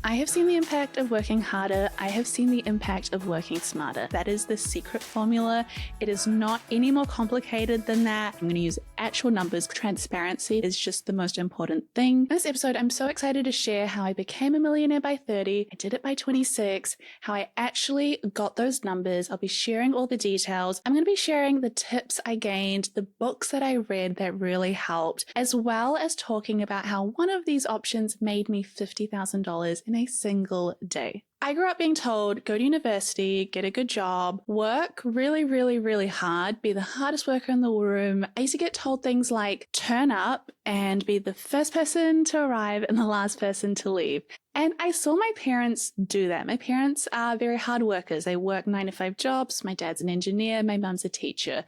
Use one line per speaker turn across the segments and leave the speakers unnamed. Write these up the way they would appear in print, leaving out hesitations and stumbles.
I have seen the impact of working harder. I have seen the impact of working smarter. That is the secret formula. It is not any more complicated than that. I'm going to use actual numbers. Transparency is just the most important thing. In this episode, I'm so excited to share how I became a millionaire by 30. I did it by 26, how I actually got those numbers. I'll be sharing all the details. I'm going to be sharing the tips I gained, the books that I read that really helped, as well as talking about how one of these options made me $50,000 in a single day. I grew up being told, go to university, get a good job, work really, really, really hard, be the hardest worker in the room. I used to get told things like turn up and be the first person to arrive and the last person to leave. And I saw my parents do that. My parents are very hard workers. They work 9-to-5 jobs. My dad's an engineer. My mum's a teacher.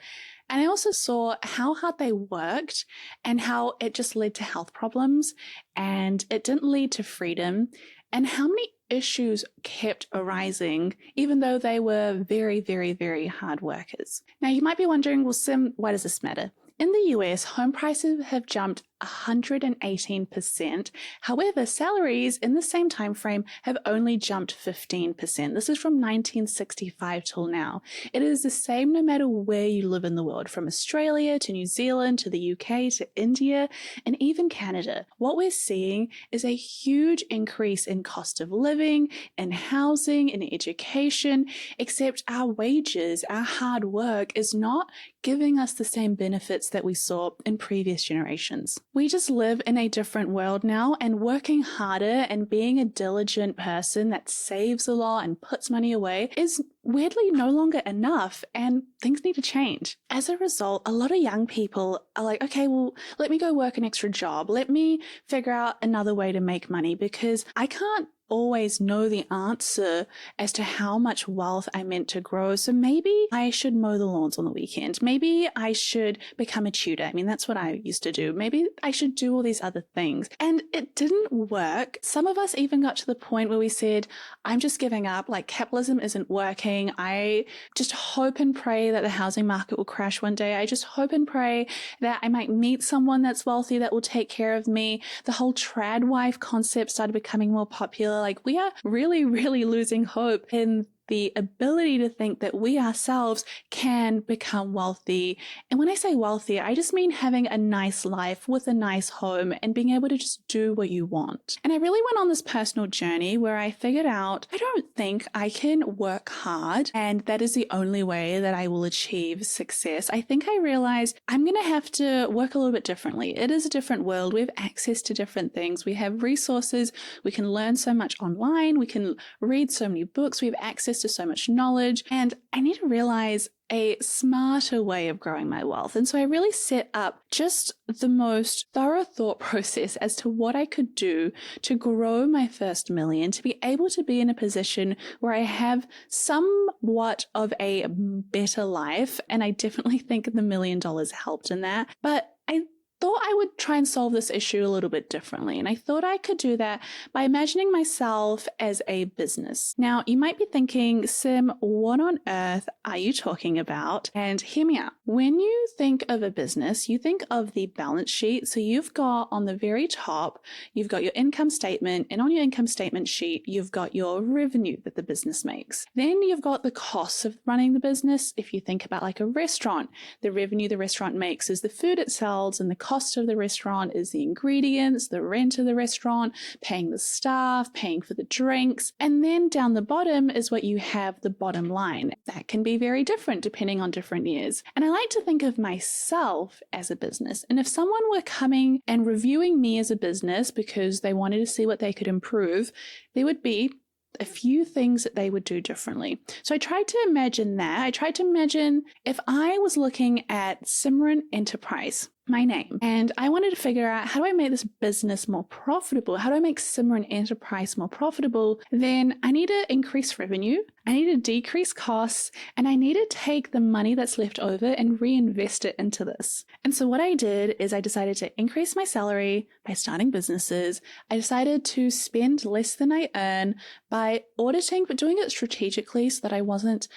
And I also saw how hard they worked and how it just led to health problems and it didn't lead to freedom, and how many issues kept arising even though they were very, very, very hard workers. Now you might be wondering, well, Sim, why does this matter? In the US, home prices have jumped 118%. However, salaries in the same time frame have only jumped 15%. This is from 1965 till now. It is the same no matter where you live in the world, from Australia to New Zealand to the UK to India and even Canada. What we're seeing is a huge increase in cost of living, in housing, in education, except our wages, our hard work is not giving us the same benefits that we saw in previous generations. We just live in a different world now, and working harder and being a diligent person that saves a lot and puts money away is weirdly no longer enough, and things need to change. As a result, a lot of young people are like, okay, well, let me go work an extra job. Let me figure out another way to make money because I can't always know the answer as to how much wealth I meant to grow. So maybe I should mow the lawns on the weekend. Maybe I should become a tutor. I mean, that's what I used to do. Maybe I should do all these other things. And it didn't work. Some of us even got to the point where we said, I'm just giving up. Like, capitalism isn't working. I just hope and pray that the housing market will crash one day. I just hope and pray that I might meet someone that's wealthy that will take care of me. The whole trad wife concept started becoming more popular. Like, we are really, really losing hope in the ability to think that we ourselves can become wealthy. And when I say wealthy, I just mean having a nice life with a nice home and being able to just do what you want. And I really went on this personal journey where I figured out, I don't think I can work hard and that is the only way that I will achieve success. I think I realized I'm going to have to work a little bit differently. It is a different world. We have access to different things. We have resources. We can learn so much online. We can read so many books. We have access to so much knowledge, and I need to realize a smarter way of growing my wealth. And so I really set up just the most thorough thought process as to what I could do to grow my first million, to be able to be in a position where I have somewhat of a better life. And I definitely think the $1 million helped in that. But I thought I would try and solve this issue a little bit differently. And I thought I could do that by imagining myself as a business. Now, you might be thinking, Sim, what on earth are you talking about? And hear me out. When you think of a business, you think of the balance sheet. So you've got on the very top, you've got your income statement. And on your income statement sheet, you've got your revenue that the business makes. Then you've got the costs of running the business. If you think about like a restaurant, the revenue the restaurant makes is the food it sells, and the cost of the restaurant is the ingredients, the rent of the restaurant, paying the staff, paying for the drinks. And then down the bottom is what you have, the bottom line. That can be very different depending on different years. And I like to think of myself as a business. And if someone were coming and reviewing me as a business because they wanted to see what they could improve, there would be a few things that they would do differently. So I tried to imagine that. I tried to imagine if I was looking at Simran Enterprise, my name, and I wanted to figure out, how do I make this business more profitable? How do I make Simran Enterprise more profitable? Then I need to increase revenue, I need to decrease costs, and I need to take the money that's left over and reinvest it into this. And so what I did is I decided to increase my salary by starting businesses. I decided to spend less than I earn by auditing, but doing it strategically so that I wasn't,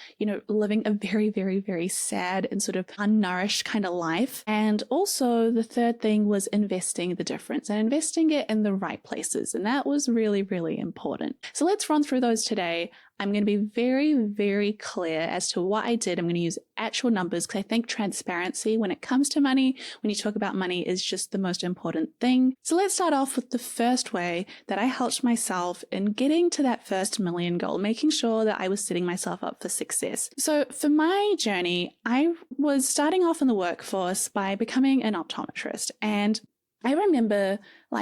living a very, very, very sad and sort of unnourished kind of life. And also also the third thing was investing the difference and investing it in the right places. And that was really, really important. So let's run through those today. I'm going to be very, very clear as to what I did. I'm going to use actual numbers because I think transparency when it comes to money, when you talk about money, is just the most important thing. So let's start off with the first way that I helped myself in getting to that first million goal, making sure that I was setting myself up for success. So for my journey, I was starting off in the workforce by becoming an optometrist. And I remember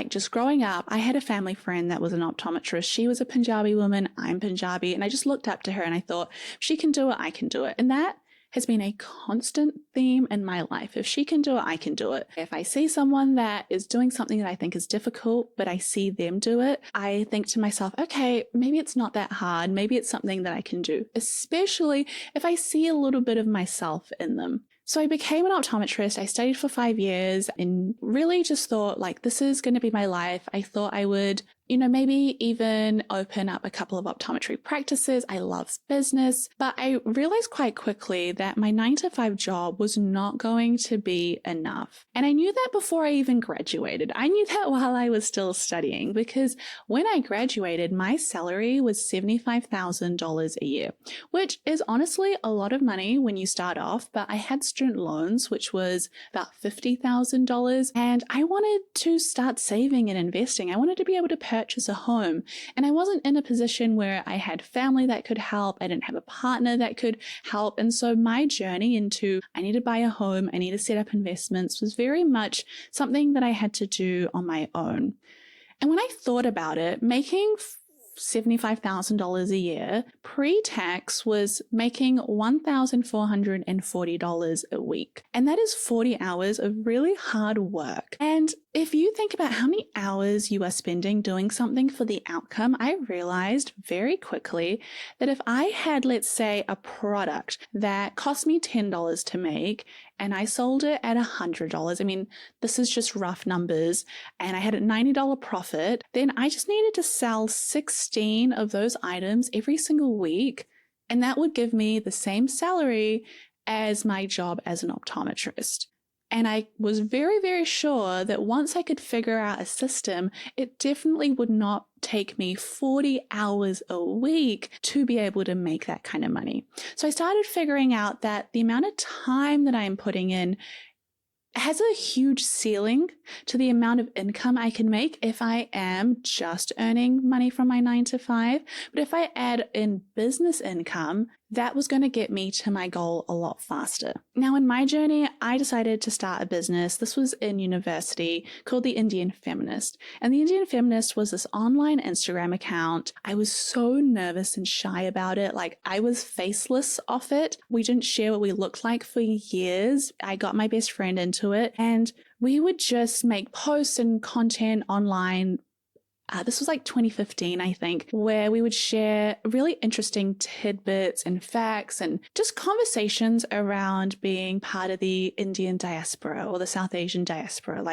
just growing up, I had a family friend that was an optometrist. She was a Punjabi woman. I'm Punjabi. And I just looked up to her and I thought, if she can do it, I can do it. And that has been a constant theme in my life. If she can do it, I can do it. If I see someone that is doing something that I think is difficult, but I see them do it, I think to myself, okay, maybe it's not that hard. Maybe it's something that I can do, especially if I see a little bit of myself in them. So I became an optometrist. I studied for 5 years and really just thought this is going to be my life. I thought I would, maybe even open up a couple of optometry practices. I love business, but I realized quite quickly that my 9-to-5 job was not going to be enough. And I knew that before I even graduated. I knew that while I was still studying, because when I graduated, my salary was $75,000 a year, which is honestly a lot of money when you start off, but I had student loans, which was about $50,000. And I wanted to start saving and investing. I wanted to be able to purchase a home. And I wasn't in a position where I had family that could help. I didn't have a partner that could help. And so my journey into I need to buy a home, I need to set up investments was very much something that I had to do on my own. And when I thought about it, making $75,000 a year pre-tax was making $1,440 a week. And that is 40 hours of really hard work. And if you think about how many hours you are spending doing something for the outcome, I realized very quickly that if I had, let's say, a product that cost me $10 to make and I sold it at $100, I mean, this is just rough numbers, and I had a $90 profit, then I just needed to sell 16 of those items every single week, and that would give me the same salary as my job as an optometrist. And I was very, very sure that once I could figure out a system, it definitely would not take me 40 hours a week to be able to make that kind of money. So I started figuring out that the amount of time that I'm putting in has a huge ceiling to the amount of income I can make if I am just earning money from my 9-to-5. But if I add in business income, that was going to get me to my goal a lot faster. Now, in my journey, I decided to start a business. This was in university, called The Indian Feminist. And The Indian Feminist was this online Instagram account. I was so nervous and shy about it. I was faceless off it. We didn't share what we looked like for years. I got my best friend into it, and we would just make posts and content online. This was 2015, I think, where we would share really interesting tidbits and facts and just conversations around being part of the Indian diaspora or the South Asian diaspora,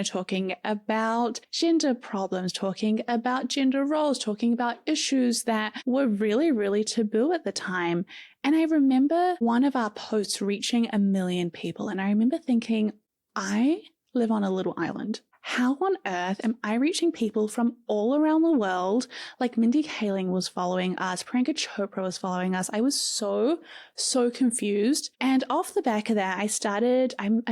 talking about gender problems, talking about gender roles, talking about issues that were really, really taboo at the time. And I remember one of our posts reaching 1 million people. And I remember thinking, I live on a little island. How on earth am I reaching people from all around the world? Mindy Kaling was following us, Priyanka Chopra was following us. I was so confused. And off the back of that, I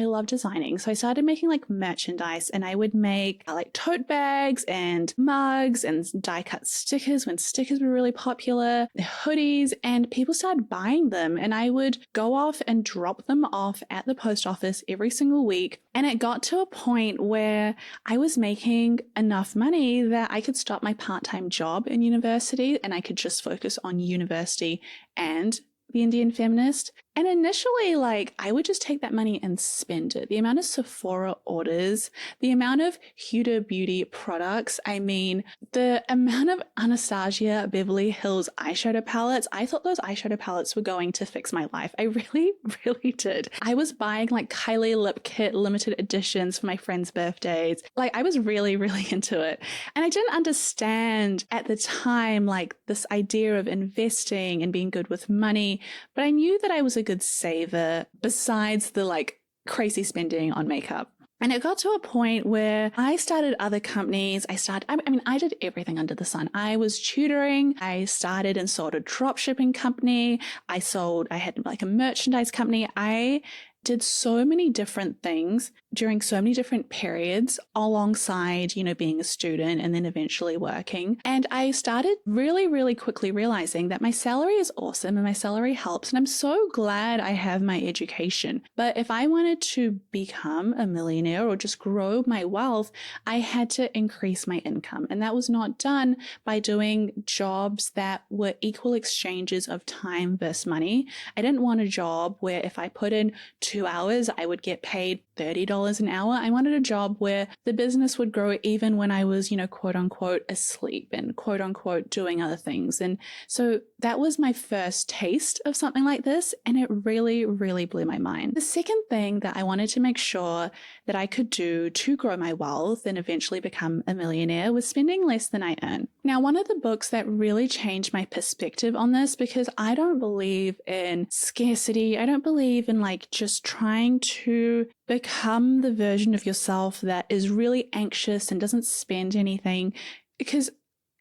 love designing. So I started making merchandise, and I would make tote bags and mugs and die cut stickers when stickers were really popular, hoodies, and people started buying them. And I would go off and drop them off at the post office every single week. And it got to a point where I was making enough money that I could stop my part-time job in university and I could just focus on university and The Indian Feminist. And initially, I would just take that money and spend it. The amount of Sephora orders, the amount of Huda Beauty products, the amount of Anastasia Beverly Hills eyeshadow palettes, I thought those eyeshadow palettes were going to fix my life. I really, really did. I was buying Kylie Lip Kit limited editions for my friends' birthdays. I was really, really into it. And I didn't understand at the time, this idea of investing and being good with money, but I knew that I was a good saver besides the crazy spending on makeup. And it got to a point where I started other companies. I did everything under the sun. I was tutoring. I started and sold a drop shipping company. I had like a merchandise company. I did so many different things during so many different periods alongside, being a student and then eventually working. And I started really, really quickly realizing that my salary is awesome and my salary helps. And I'm so glad I have my education. But if I wanted to become a millionaire or just grow my wealth, I had to increase my income. And that was not done by doing jobs that were equal exchanges of time versus money. I didn't want a job where if I put in 2 hours, I would get paid $30 an hour. I wanted a job where the business would grow even when I was, quote unquote, asleep and quote unquote doing other things. And so that was my first taste of something like this. And it really, really blew my mind. The second thing that I wanted to make sure that I could do to grow my wealth and eventually become a millionaire was spending less than I earn. Now, one of the books that really changed my perspective on this, because I don't believe in scarcity. I don't believe in just trying to become the version of yourself that is really anxious and doesn't spend anything. Because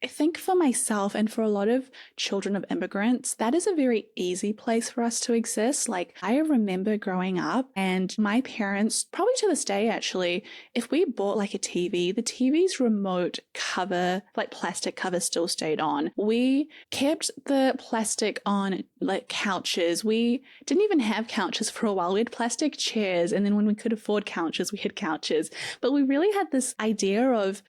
I think for myself and for a lot of children of immigrants, that is a very easy place for us to exist. I remember growing up and my parents, probably to this day actually, if we bought a TV, the TV's remote cover, plastic cover still stayed on. We kept the plastic on couches. We didn't even have couches for a while. We had plastic chairs. And then when we could afford couches, we had couches. But we really had this idea of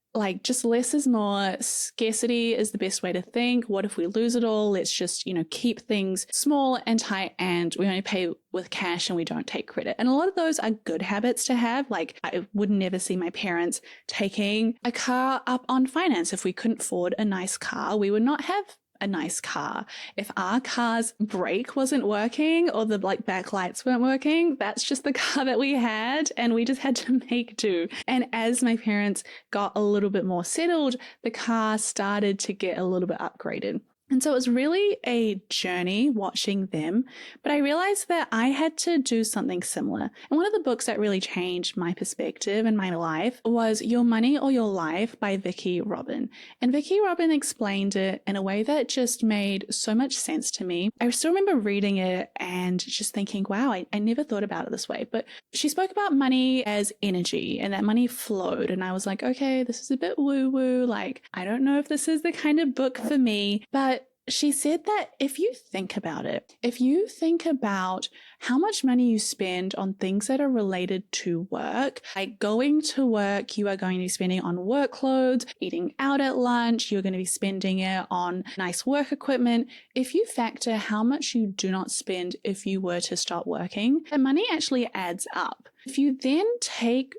just less is more. Scarcity is the best way to think. What if we lose it all? Let's just, keep things small and tight, and we only pay with cash and we don't take credit. And a lot of those are good habits to have. I would never see my parents taking a car up on finance. If we couldn't afford a nice car, we would not have a nice car. If our car's brake wasn't working or the back lights weren't working, that's just the car that we had and we just had to make do. And as my parents got a little bit more settled, the car started to get a little bit upgraded. And so it was really a journey watching them, but I realized that I had to do something similar. And one of the books that really changed my perspective and my life was Your Money or Your Life by Vicki Robin. And Vicki Robin explained it in a way that just made so much sense to me. I still remember reading it and just thinking, wow, I never thought about it this way. But she spoke about money as energy and that money flowed. And I was like, okay, this is a bit woo-woo. I don't know if this is the kind of book for me, but she said that if you think about it, if you think about how much money you spend on things that are related to work, like going to work, you are going to be spending on work clothes, eating out at lunch, you're going to be spending it on nice work equipment. If you factor how much you do not spend if you were to stop working, the money actually adds up. If you then take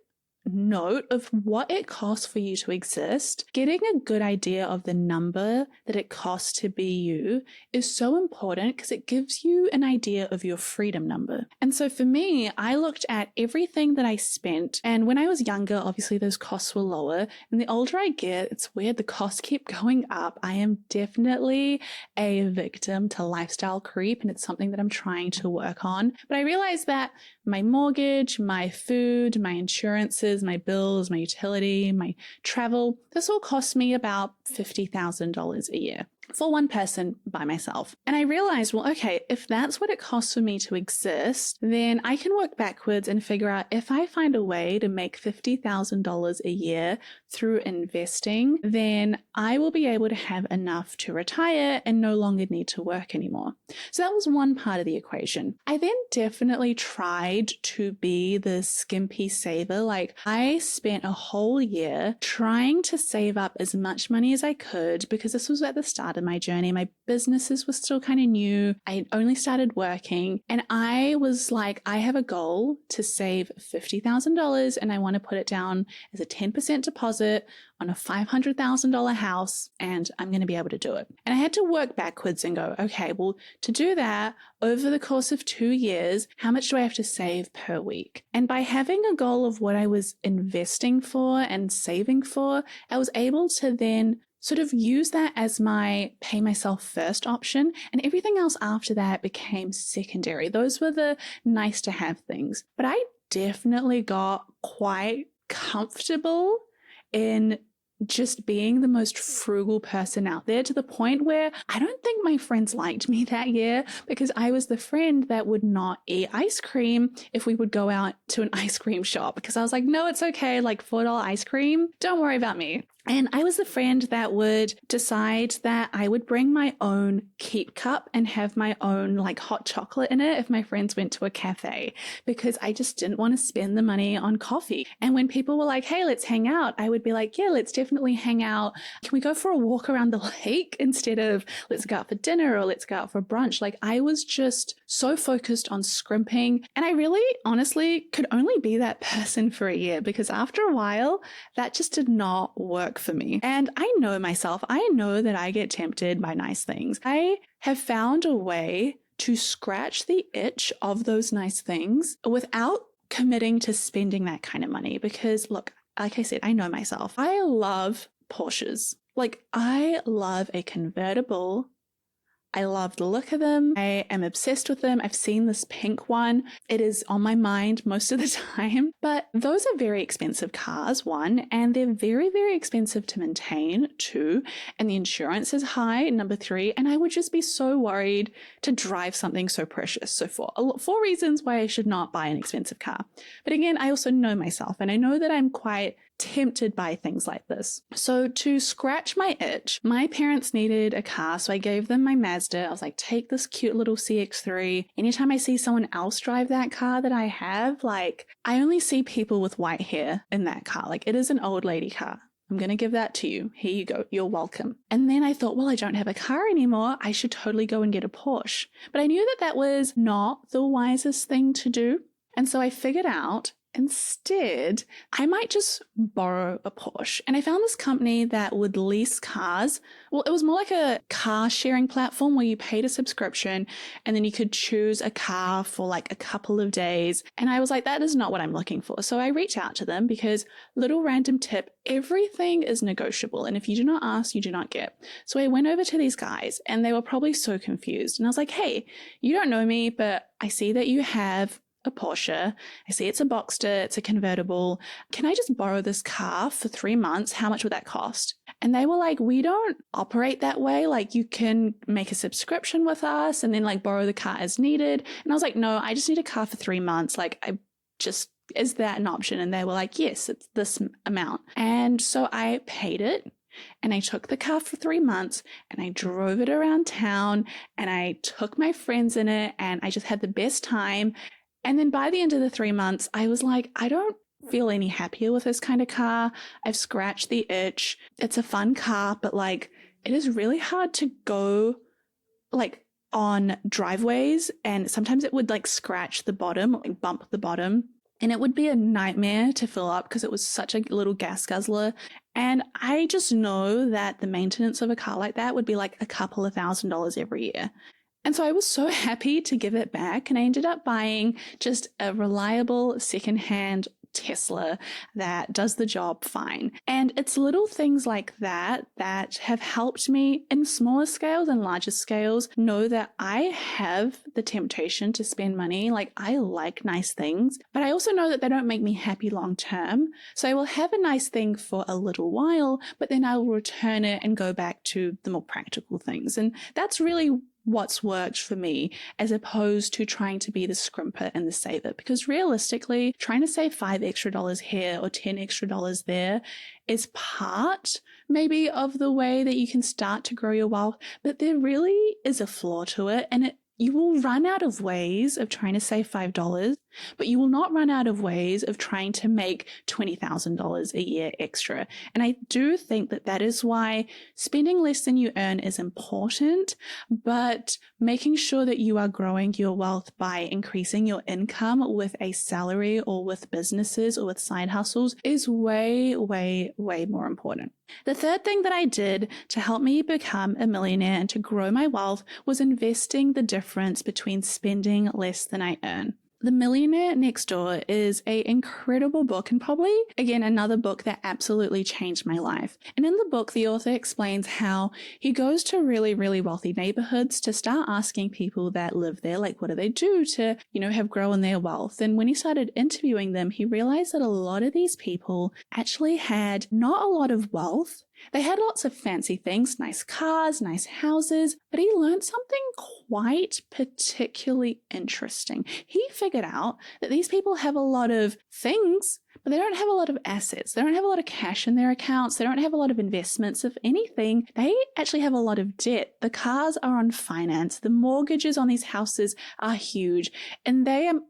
note of what it costs for you to exist, getting a good idea of the number that it costs to be you is so important because it gives you an idea of your freedom number. And so for me, I looked at everything that I spent, and when I was younger, obviously those costs were lower, and the older I get, it's weird, the costs keep going up. I am definitely a victim to lifestyle creep, and it's something that I'm trying to work on. But I realized that my mortgage, my food, my insurances, my bills, my utility, my travel, this all cost me about $50,000 a year for one person by myself. And I realized, well, okay, if that's what it costs for me to exist, then I can work backwards and figure out if I find a way to make $50,000 a year through investing, then I will be able to have enough to retire and no longer need to work anymore. So that was one part of the equation. I then definitely tried to be the skimpy saver. I spent a whole year trying to save up as much money as I could because this was at the start of my journey. My businesses were still kind of new. I only started working and I was like, I have a goal to save $50,000 and I want to put it down as a 10% deposit on a $500,000 house and I'm going to be able to do it. And I had to work backwards and go, okay, well, to do that over the course of 2 years, how much do I have to save per week? And by having a goal of what I was investing for and saving for, I was able to then sort of use that as my pay myself first option, and everything else after that became secondary. Those were the nice to have things. But I definitely got quite comfortable in just being the most frugal person out there, to the point where I don't think my friends liked me that year, because I was the friend that would not eat ice cream if we would go out to an ice cream shop, because I was like, no, it's okay, like $4 ice cream, don't worry about me. And I was the friend that would decide that I would bring my own keep cup and have my own like hot chocolate in it if my friends went to a cafe, because I just didn't want to spend the money on coffee. And when people were like, hey, let's hang out, I would be like, yeah, let's definitely hang out. Can we go for a walk around the lake instead of let's go out for dinner or let's go out for brunch? Like, I was just so focused on scrimping. And I really honestly could only be that person for a year, because after a while, that just did not work for me. And I know myself. I know that I get tempted by nice things. I have found a way to scratch the itch of those nice things without committing to spending that kind of money. Because look, like I said, I know myself. I love Porsches. Like, I love a convertible. I love the look of them. I am obsessed with them. I've seen this pink one. It is on my mind most of the time. But those are very expensive cars, one, and they're very, very expensive to maintain, two, and the insurance is high, number three, and I would just be so worried to drive something so precious. So four reasons why I should not buy an expensive car. But again, I also know myself, and I know that I'm quite tempted by things like this. So to scratch my itch, my parents needed a car, so I gave them my Mazda. I was like, take this cute little CX-3. Anytime I see someone else drive that car that I have, like, I only see people with white hair in that car. Like, it is an old lady car. I'm going to give that to you. Here you go. You're welcome. And then I thought, well, I don't have a car anymore. I should totally go and get a Porsche. But I knew that that was not the wisest thing to do. And so I figured out, instead, I might just borrow a Porsche. And I found this company that would lease cars. Well, it was more like a car sharing platform where you paid a subscription and then you could choose a car for like a couple of days. And I was like, that is not what I'm looking for. So I reached out to them, because little random tip, everything is negotiable. And if you do not ask, you do not get. So I went over to these guys and they were probably so confused. And I was like, hey, you don't know me, but I see that you have a Porsche. I see it's a Boxster, it's a convertible. Can I just borrow this car for 3 months? How much would that cost? And they were like, we don't operate that way. Like, you can make a subscription with us and then like borrow the car as needed. And I was like, no, I just need a car for 3 months. Like, is that an option? And they were like, yes, it's this amount. And so I paid it. And I took the car for 3 months and I drove it around town and I took my friends in it and I just had the best time. And then by the end of the 3 months, I was like, I don't feel any happier with this kind of car. I've scratched the itch. It's a fun car, but like, it is really hard to go like on driveways. And sometimes it would like scratch the bottom, like bump the bottom. And it would be a nightmare to fill up because it was such a little gas guzzler. And I just know that the maintenance of a car like that would be like a couple of $1,000s every year. And so I was so happy to give it back, and I ended up buying just a reliable secondhand Tesla that does the job fine. And it's little things like that that have helped me in smaller scales and larger scales know that I have the temptation to spend money. Like, I like nice things, but I also know that they don't make me happy long term. So I will have a nice thing for a little while, but then I will return it and go back to the more practical things. And that's really what's worked for me, as opposed to trying to be the scrimper and the saver. Because realistically, trying to save $5 extra here or $10 extra there is part maybe of the way that you can start to grow your wealth, but there really is a flaw to it, and you will run out of ways of trying to save $5, but you will not run out of ways of trying to make $20,000 a year extra. And I do think that that is why spending less than you earn is important, but making sure that you are growing your wealth by increasing your income with a salary or with businesses or with side hustles is way, way, way more important. The third thing that I did to help me become a millionaire and to grow my wealth was investing the difference between spending less than I earn. The Millionaire Next Door is an incredible book, and probably, again, another book that absolutely changed my life. And in the book, the author explains how he goes to really, really wealthy neighborhoods to start asking people that live there, like, what do they do to, have grown their wealth? And when he started interviewing them, he realized that a lot of these people actually had not a lot of wealth. They had lots of fancy things, nice cars, nice houses, but he learned something quite particularly interesting. He figured out that these people have a lot of things, but they don't have a lot of assets. They don't have a lot of cash in their accounts. They don't have a lot of investments. If anything, they actually have a lot of debt. The cars are on finance. The mortgages on these houses are huge, and they are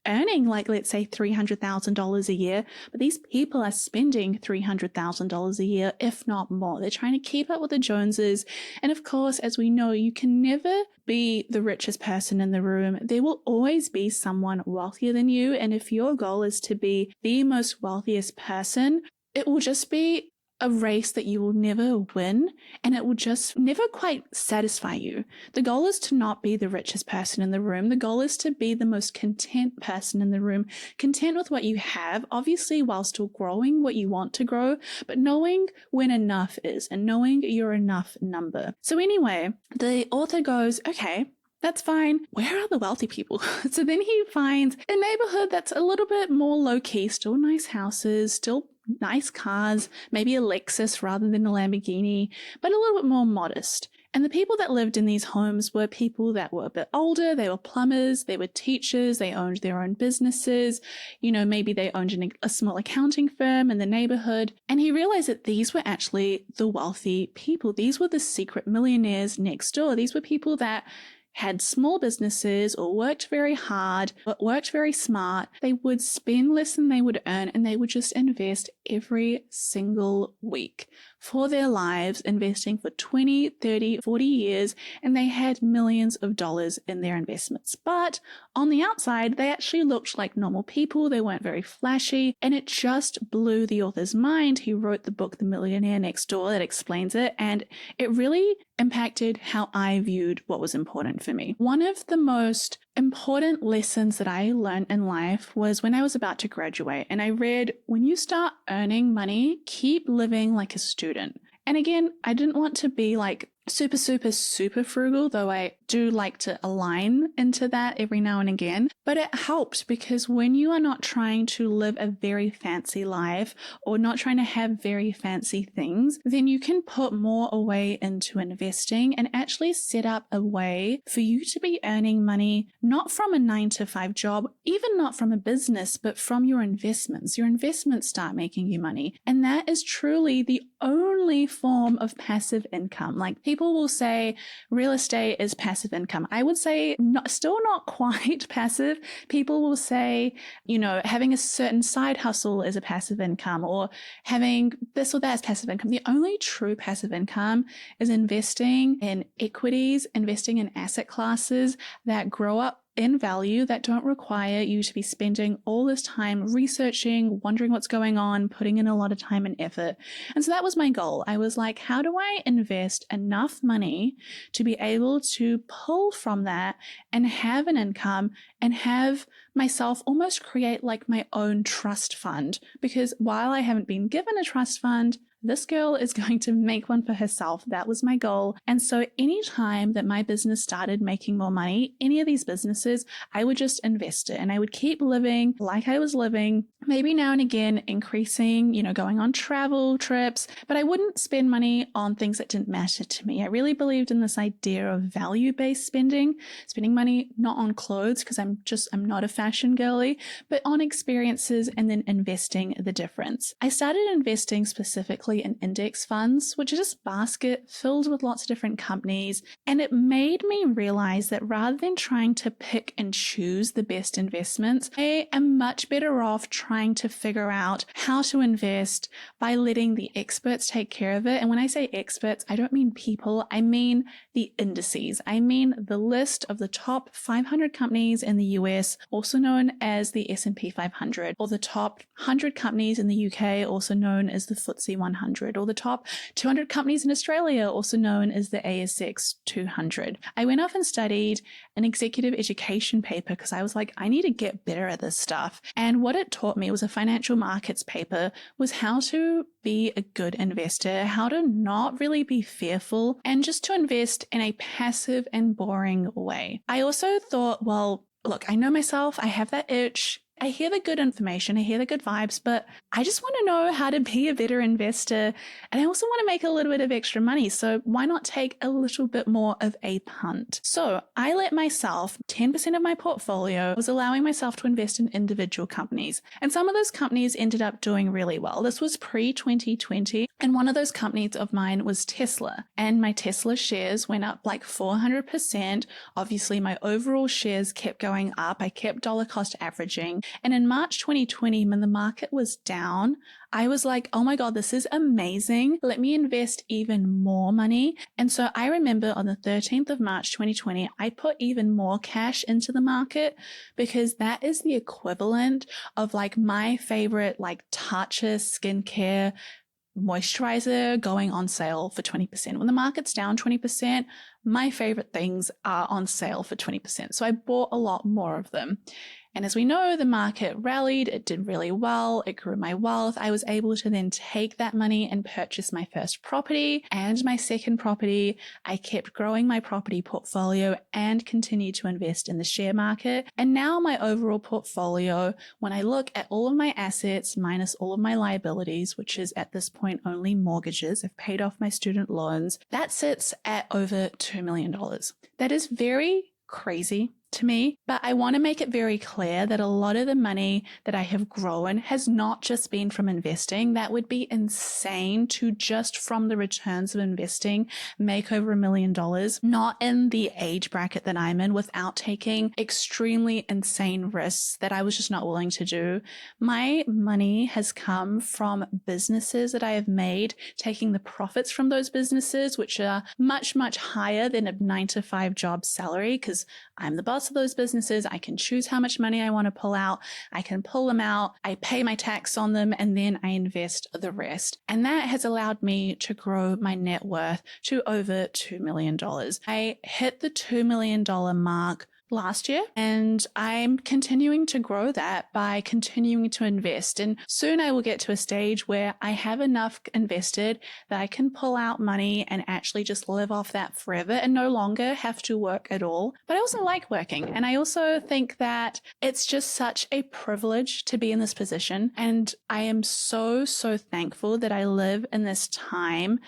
earning, like, let's say $300,000 a year, but these people are spending $300,000 a year, if not more. They're trying to keep up with the Joneses. And of course, as we know, you can never be the richest person in the room. There will always be someone wealthier than you. And if your goal is to be the most wealthiest person, it will just be a race that you will never win, and it will just never quite satisfy you. The goal is to not be the richest person in the room. The goal is to be the most content person in the room, content with what you have, obviously while still growing what you want to grow, but knowing when enough is and knowing your enough number. So anyway, the author goes, okay, that's fine. Where are the wealthy people? So then he finds a neighborhood that's a little bit more low-key, still nice houses, still nice cars, maybe a Lexus rather than a Lamborghini, but a little bit more modest. And the people that lived in these homes were people that were a bit older. They were plumbers, they were teachers, they owned their own businesses. Maybe they owned a small accounting firm in the neighborhood. And he realized that these were actually the wealthy people. These were the secret millionaires next door. These were people that had small businesses or worked very hard, but worked very smart. They would spend less than they would earn, and they would just invest every single week for their lives, investing for 20, 30, 40 years, and they had millions of dollars in their investments. But on the outside, they actually looked like normal people. They weren't very flashy, and it just blew the author's mind. He wrote the book, The Millionaire Next Door, that explains it, and it really impacted how I viewed what was important for me. One of the most important lessons that I learned in life was when I was about to graduate, and I read, when you start earning money, keep living like a student. And again, I didn't want to be like super, super, super frugal, though I do like to align into that every now and again. But it helped because when you are not trying to live a very fancy life or not trying to have very fancy things, then you can put more away into investing and actually set up a way for you to be earning money, not from a 9-to-5 job, even not from a business, but from your investments. Your investments start making you money. And that is truly the only form of passive income. Like, people will say real estate is passive income. I would say still not quite passive. People will say, having a certain side hustle is a passive income, or having this or that is passive income. The only true passive income is investing in equities, investing in asset classes that grow up in value, that don't require you to be spending all this time researching, wondering what's going on, putting in a lot of time and effort. And so that was my goal. I was like, how do I invest enough money to be able to pull from that and have an income and have myself almost create like my own trust fund? Because while I haven't been given a trust fund, this girl is going to make one for herself. That was my goal. And so anytime that my business started making more money, any of these businesses, I would just invest it and I would keep living like I was living, maybe now and again increasing, going on travel trips, but I wouldn't spend money on things that didn't matter to me. I really believed in this idea of value-based spending money not on clothes because I'm not a fashion girly, but on experiences and then investing the difference. I started investing specifically in index funds, which is just basket filled with lots of different companies. And it made me realize that rather than trying to pick and choose the best investments, I am much better off trying trying to figure out how to invest by letting the experts take care of it. And when I say experts, I don't mean people, I mean the indices. I mean the list of the top 500 companies in the US, also known as the S&P 500, or the top 100 companies in the UK, also known as the FTSE 100, or the top 200 companies in Australia, also known as the ASX 200. I went off and studied an executive education paper because I was like, I need to get better at this stuff. And what it taught me was a financial markets paper, was how to be a good investor, how to not really be fearful, and just to invest in a passive and boring way. I also thought, well, look, I know myself, I have that itch. I hear the good information, I hear the good vibes, but I just want to know how to be a better investor. And I also want to make a little bit of extra money. So why not take a little bit more of a punt? So I let myself, 10% of my portfolio was allowing myself to invest in individual companies. And some of those companies ended up doing really well. This was pre-2020. And one of those companies of mine was Tesla. And my Tesla shares went up like 400%. Obviously, my overall shares kept going up. I kept dollar cost averaging. And in March 2020, when the market was down, I was like, oh my God, this is amazing. Let me invest even more money. And so I remember on the 13th of March 2020, I put even more cash into the market because that is the equivalent of like my favorite like Tatcha skincare moisturizer going on sale for 20%. When the market's down 20%, my favorite things are on sale for 20%. So I bought a lot more of them. And as we know, the market rallied, it did really well, it grew my wealth. I was able to then take that money and purchase my first property and my second property. I kept growing my property portfolio and continued to invest in the share market. And now my overall portfolio, when I look at all of my assets minus all of my liabilities, which is at this point only mortgages, I've paid off my student loans, that sits at over $2 million. That is very crazy to me, but I want to make it very clear that a lot of the money that I have grown has not just been from investing. That would be insane to just from the returns of investing make over $1 million, not in the age bracket that I'm in, without taking extremely insane risks that I was just not willing to do. My money has come from businesses that I have made, taking the profits from those businesses, which are much, much higher than a 9-to-5 job salary, because I'm the boss of those businesses. I can choose how much money I want to pull out. I can pull them out. I pay my tax on them, and then I invest the rest. And that has allowed me to grow my net worth to over $2 million. I hit the $2 million mark last year, and I'm continuing to grow that by continuing to invest. And soon I will get to a stage where I have enough invested that I can pull out money and actually just live off that forever and no longer have to work at all. But I also like working. And I also think that it's just such a privilege to be in this position. And I am so, so thankful that I live in this time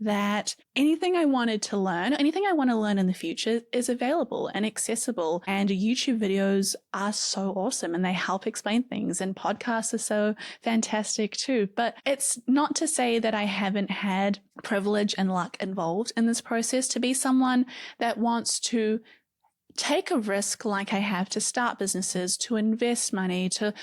that anything I wanted to learn, anything I want to learn in the future is available and accessible. And YouTube videos are so awesome and they help explain things, and podcasts are so fantastic too. But it's not to say that I haven't had privilege and luck involved in this process. To be someone that wants to take a risk like I have, to start businesses, to invest money, to,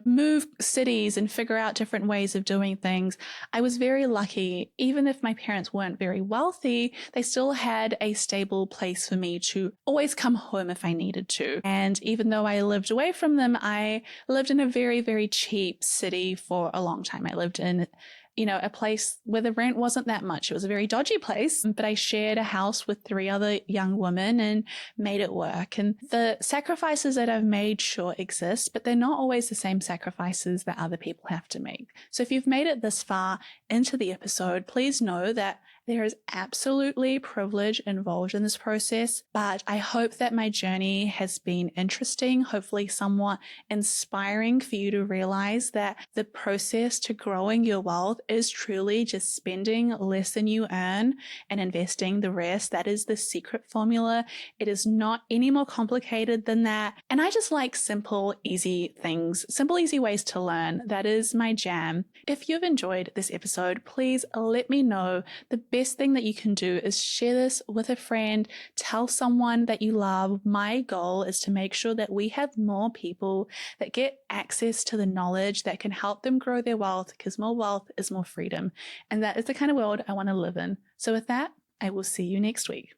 move cities and figure out different ways of doing things. I was very lucky. Even if my parents weren't very wealthy, they still had a stable place for me to always come home if I needed to. And even though I lived away from them, I lived in a very, very cheap city for a long time. I lived in a place where the rent wasn't that much. It was a very dodgy place, but I shared a house with 3 other young women and made it work. And the sacrifices that I've made sure exist, but they're not always the same sacrifices that other people have to make. So if you've made it this far into the episode, please know that there is absolutely privilege involved in this process, but I hope that my journey has been interesting, hopefully somewhat inspiring for you to realize that the process to growing your wealth is truly just spending less than you earn and investing the rest. That is the secret formula. It is not any more complicated than that. And I just like simple, easy things, simple, easy ways to learn. That is my jam. If you've enjoyed this episode, please let me know. The best thing that you can do is share this with a friend, tell someone that you love. My goal is to make sure that we have more people that get access to the knowledge that can help them grow their wealth, because more wealth is more freedom. And that is the kind of world I want to live in. So with that, I will see you next week.